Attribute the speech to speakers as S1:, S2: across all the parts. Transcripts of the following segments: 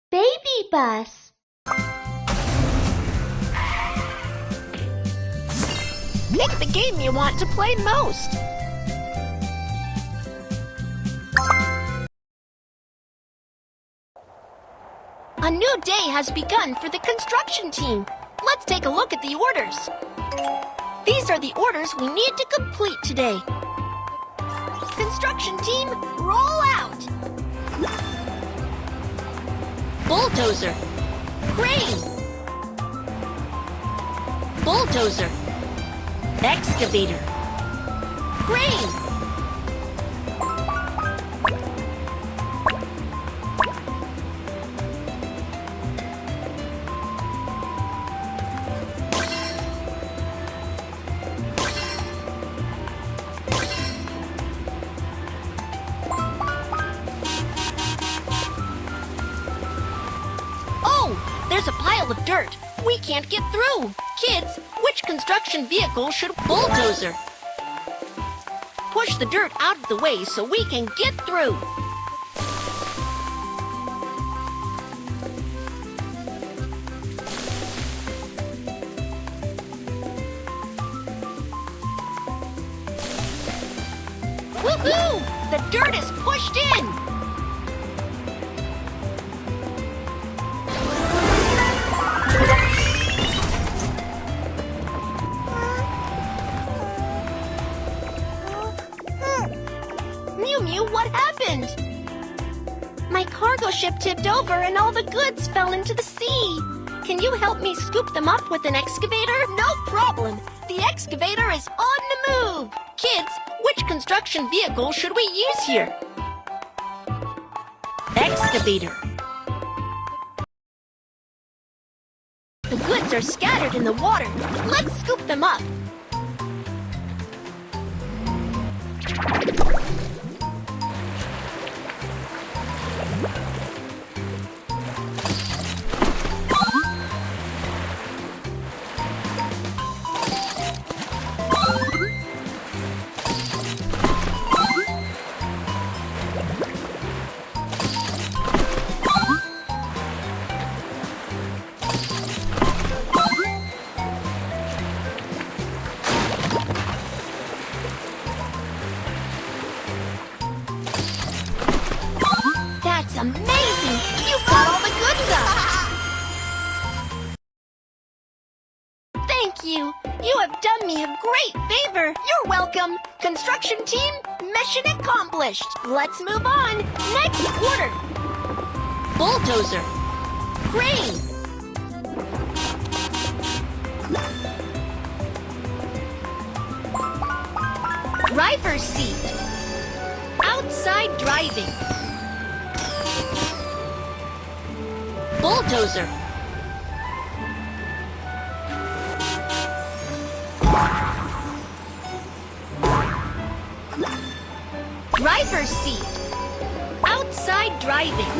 S1: Baby bus.
S2: Pick the game you want to play most. A new day has begun for the construction team. Let's take a look at the orders. These are the orders we need to complete today. Construction team, roll out! Bulldozer. Crane. Bulldozer. Excavator. Crane. There's a pile of dirt. We can't get through. Kids, which construction vehicle should bulldozer? Push the dirt out of the way so we can get through. Woohoo! The dirt is pushed in. What happened? My cargo ship tipped over and all the goods fell into the sea. Can you help me scoop them up with an excavator? No problem. The excavator is on the move. Kids, which construction vehicle should we use here? Excavator. The goods are scattered in the water. Let's scoop them up. That's amazing! You've got all the goods up! Thank you! You have done me a great favor! You're welcome! Construction team, mission accomplished! Let's move on! Next order! Bulldozer. Crane. Driver's seat. Outside driving. Bulldozer. Driver's seat. Outside driving.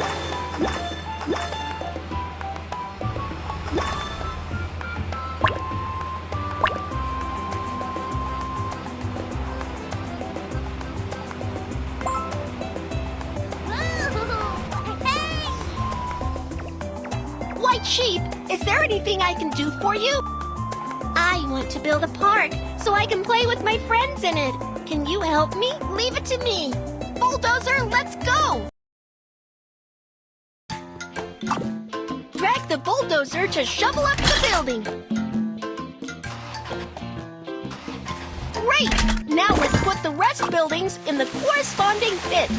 S2: White sheep, is there anything I can do for you? I want to build a park so I can play with my friends in it. Can you help me? Leave it to me. Bulldozer, let's go! Drag the bulldozer to shovel up the building. Great! Now let's put the rest buildings in the corresponding pits.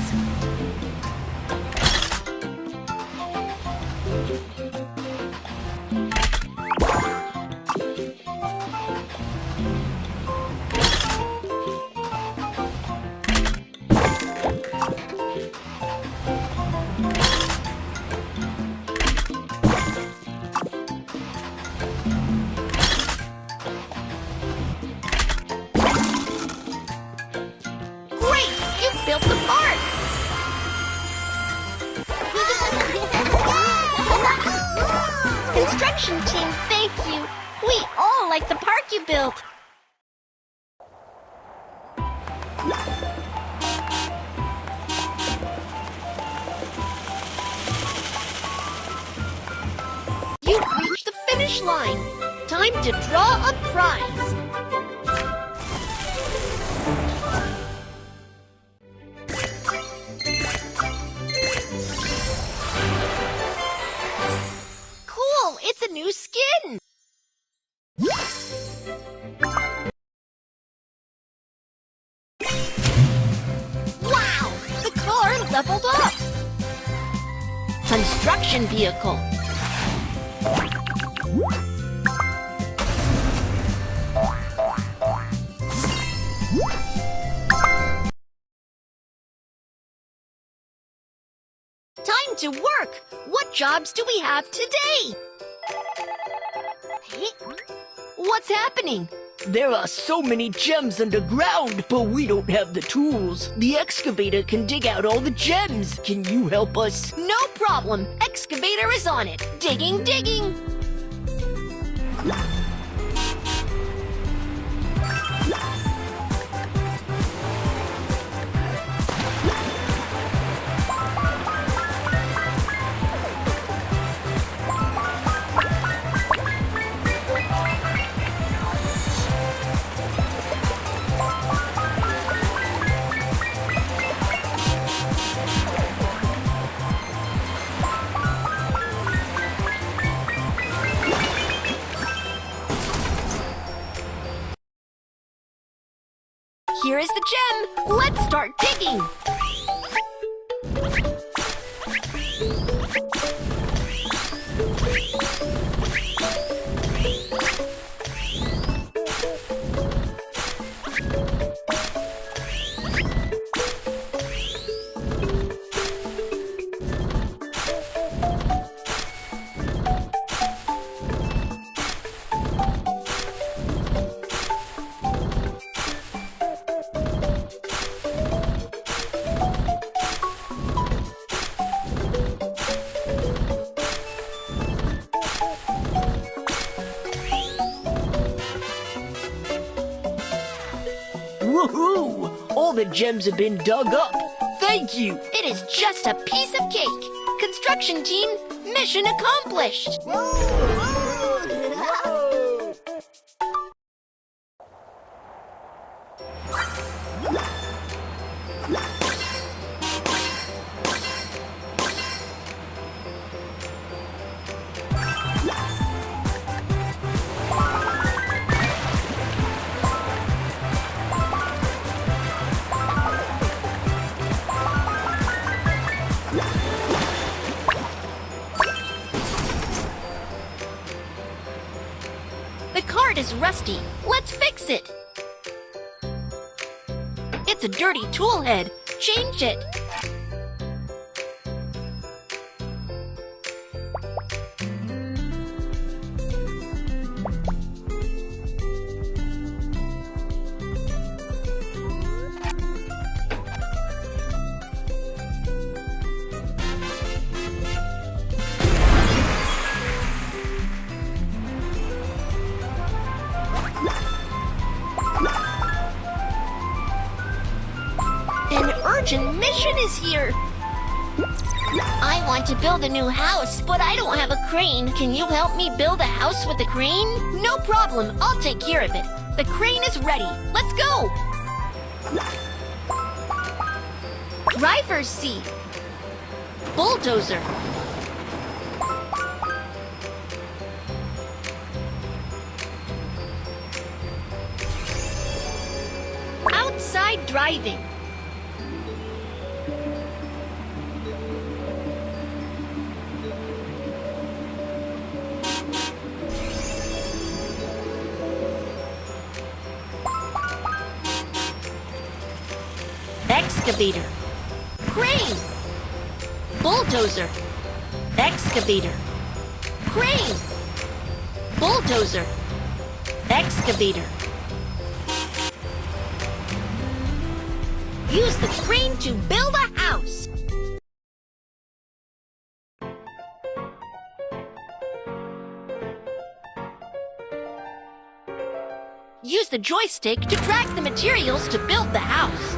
S2: Built the park! Construction team, thank you! We all like the park you built! You've reached the finish line. Time to draw a prize. Cool, it's a new skin. Wow, the car leveled up. Construction vehicle. Time to work. What jobs do we have today? What's happening?
S1: There are so many gems underground, but we don't have the tools. The excavator can dig out all the gems. Can you help us?
S2: No problem. Excavator is on it. Digging, digging. Here is the gem. Let's start digging.
S1: Woohoo! All the gems have been dug up. Thank you.
S2: It is just a piece of cake. Construction team, mission accomplished. The cart is rusty. Let's fix it. It's a dirty tool head. Change it. An urgent mission is here. I want to build a new house, but I don't have a crane. Can you help me build a house with a crane? No problem. I'll take care of it. The crane is ready. Let's go. Driver's seat. Bulldozer. Outside driving. Excavator. Crane. Bulldozer. Excavator. Crane. Bulldozer. Excavator. Use the crane to build a house. Use the joystick to drag the materials to build the house.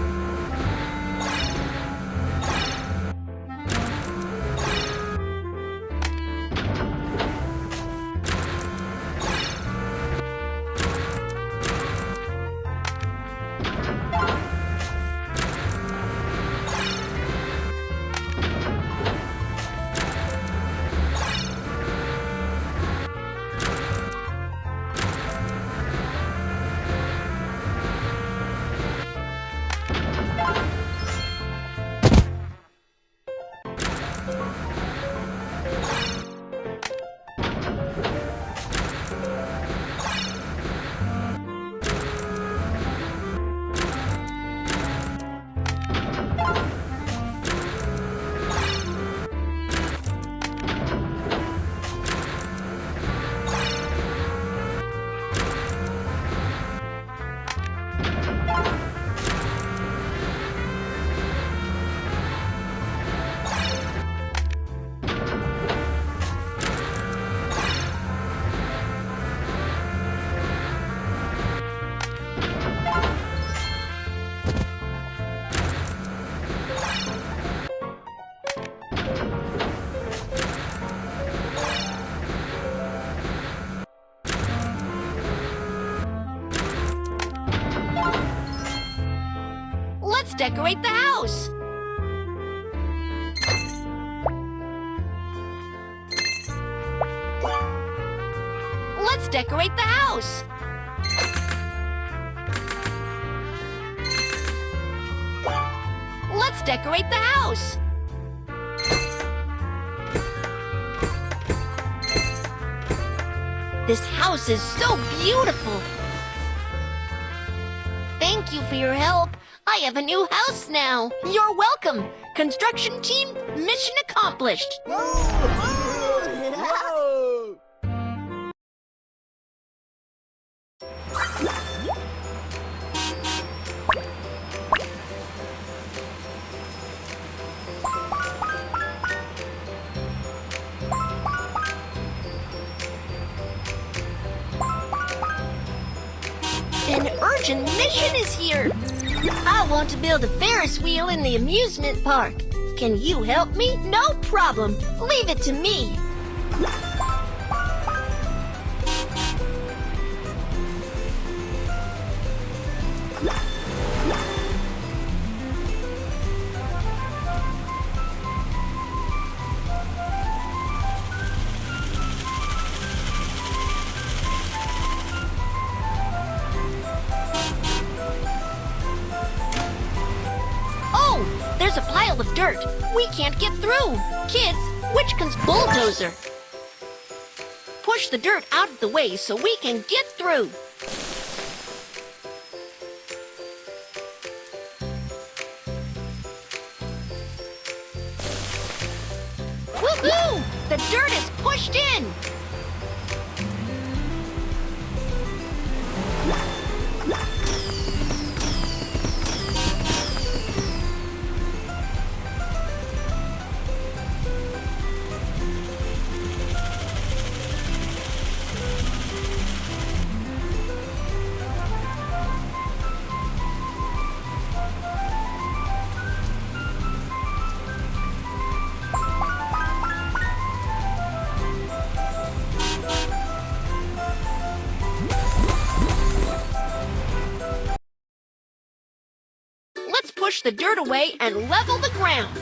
S2: decorate the house. Let's decorate the house. Let's decorate the house. This house is so beautiful. Thank you for your help. I have a new house now. You're welcome. Construction team, mission accomplished. An urgent mission is here. I want to build a Ferris wheel in the amusement park. Can you help me? No problem. Leave it to me. There's a pile of dirt. We can't get through. Kids, which bulldozer? Push the dirt out of the way so we can get through. Woohoo! The dirt is pushed in. Let's push the dirt away and level the ground.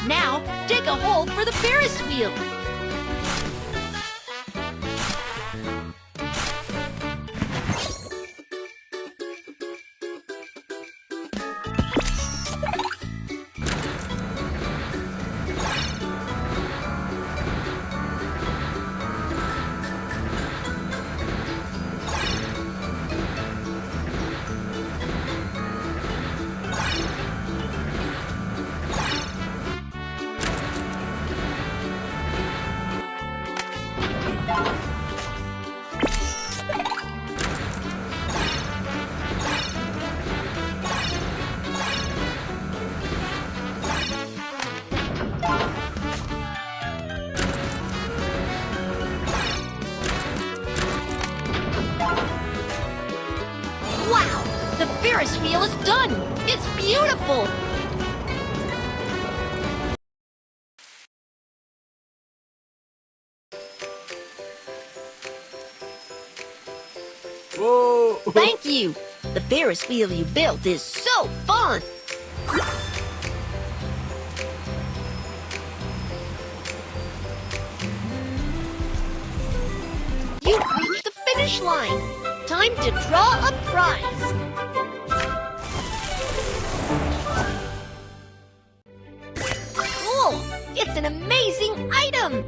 S2: Now, dig a hole for the Ferris wheel. Wow! The Ferris wheel is done! It's beautiful!
S3: Whoa!
S2: Thank you! The Ferris wheel you built is so fun! You've reached the finish line! Time to draw a prize! Cool! It's an amazing item!